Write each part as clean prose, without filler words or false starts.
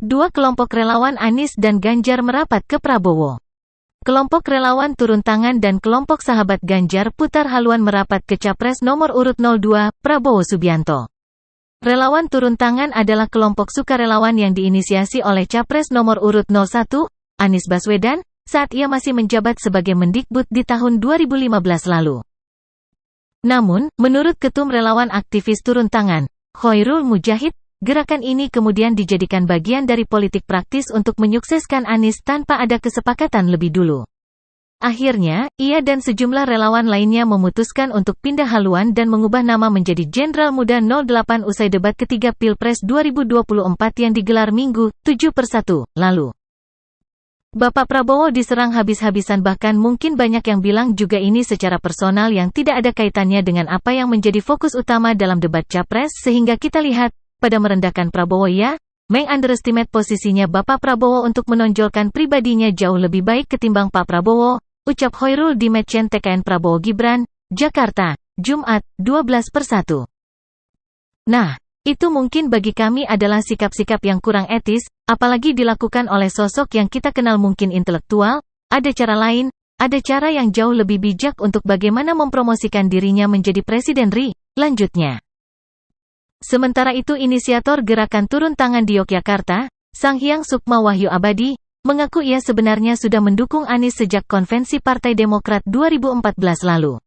Dua kelompok relawan Anies dan Ganjar merapat ke Prabowo. Kelompok relawan turun tangan dan kelompok sahabat Ganjar putar haluan merapat ke Capres nomor urut 02, Prabowo Subianto. Relawan turun tangan adalah kelompok sukarelawan yang diinisiasi oleh Capres nomor urut 01, Anies Baswedan, saat ia masih menjabat sebagai Mendikbud di tahun 2015 lalu. Namun, menurut Ketum Relawan Aktivis Turun Tangan, Khoirul Mujahid, gerakan ini kemudian dijadikan bagian dari politik praktis untuk menyukseskan Anies tanpa ada kesepakatan lebih dulu. Akhirnya, ia dan sejumlah relawan lainnya memutuskan untuk pindah haluan dan mengubah nama menjadi Jenderal Muda 08 usai debat ketiga Pilpres 2024 yang digelar Minggu, 7/1, lalu. Bapak Prabowo diserang habis-habisan, bahkan mungkin banyak yang bilang juga ini secara personal yang tidak ada kaitannya dengan apa yang menjadi fokus utama dalam debat Capres, sehingga kita lihat, pada merendahkan Prabowo ya, meng-underestimate posisinya Bapak Prabowo untuk menonjolkan pribadinya jauh lebih baik ketimbang Pak Prabowo, ucap Khoirul di Medcen TKN Prabowo Gibran, Jakarta, Jumat, 12/1. Nah, itu mungkin bagi kami adalah sikap-sikap yang kurang etis, apalagi dilakukan oleh sosok yang kita kenal mungkin intelektual. Ada cara lain, ada cara yang jauh lebih bijak untuk bagaimana mempromosikan dirinya menjadi Presiden RI, lanjutnya. Sementara itu inisiator gerakan turun tangan di Yogyakarta, Sanghyang Sukma Wahyu Abadi, mengaku ia sebenarnya sudah mendukung Anies sejak konvensi Partai Demokrat 2014 lalu.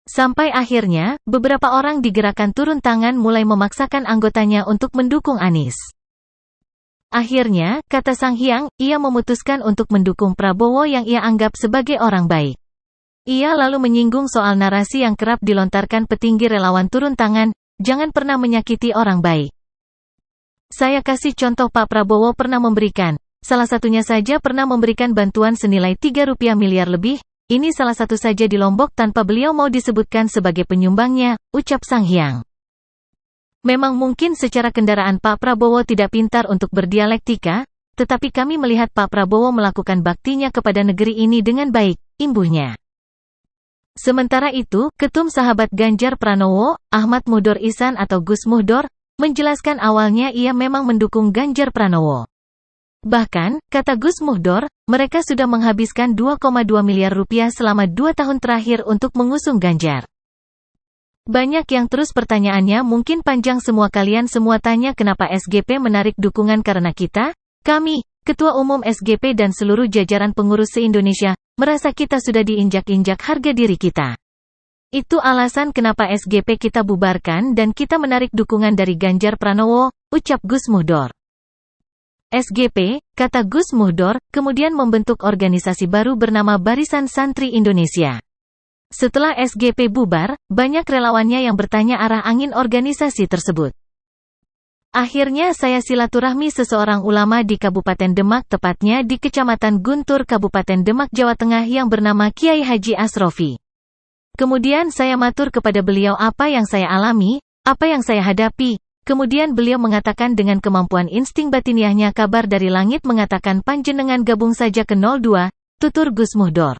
Sampai akhirnya, beberapa orang di gerakan turun tangan mulai memaksakan anggotanya untuk mendukung Anies. Akhirnya, kata Sanghyang, ia memutuskan untuk mendukung Prabowo yang ia anggap sebagai orang baik. Ia lalu menyinggung soal narasi yang kerap dilontarkan petinggi relawan turun tangan, jangan pernah menyakiti orang baik. Saya kasih contoh, Pak Prabowo pernah memberikan, salah satunya saja pernah memberikan bantuan senilai Rp3 miliar lebih, ini salah satu saja di Lombok tanpa beliau mau disebutkan sebagai penyumbangnya, ucap Sanghyang. Memang mungkin secara kendaraan Pak Prabowo tidak pintar untuk berdialektika, tetapi kami melihat Pak Prabowo melakukan baktinya kepada negeri ini dengan baik, imbuhnya. Sementara itu, Ketum Sahabat Ganjar Pranowo, Ahmad Muhdor Ihsan atau Gus Muhdor, menjelaskan awalnya ia memang mendukung Ganjar Pranowo. Bahkan, kata Gus Muhdor, mereka sudah menghabiskan Rp2,2 miliar selama 2 tahun terakhir untuk mengusung Ganjar. Banyak yang terus pertanyaannya mungkin panjang, semua kalian semua tanya kenapa SGP menarik dukungan karena kami, Ketua Umum SGP dan seluruh jajaran pengurus se-Indonesia, merasa kita sudah diinjak-injak harga diri kita. Itu alasan kenapa SGP kita bubarkan dan kita menarik dukungan dari Ganjar Pranowo, ucap Gus Muhdor. SGP, kata Gus Muhdor, kemudian membentuk organisasi baru bernama Barisan Santri Indonesia. Setelah SGP bubar, banyak relawannya yang bertanya arah angin organisasi tersebut. Akhirnya saya silaturahmi seseorang ulama di Kabupaten Demak, tepatnya di Kecamatan Guntur Kabupaten Demak, Jawa Tengah yang bernama Kiai Haji Asrofi. Kemudian saya matur kepada beliau apa yang saya alami, apa yang saya hadapi. Kemudian beliau mengatakan dengan kemampuan insting batiniahnya, kabar dari langit mengatakan panjenengan gabung saja ke 02, tutur Gus Muhdor.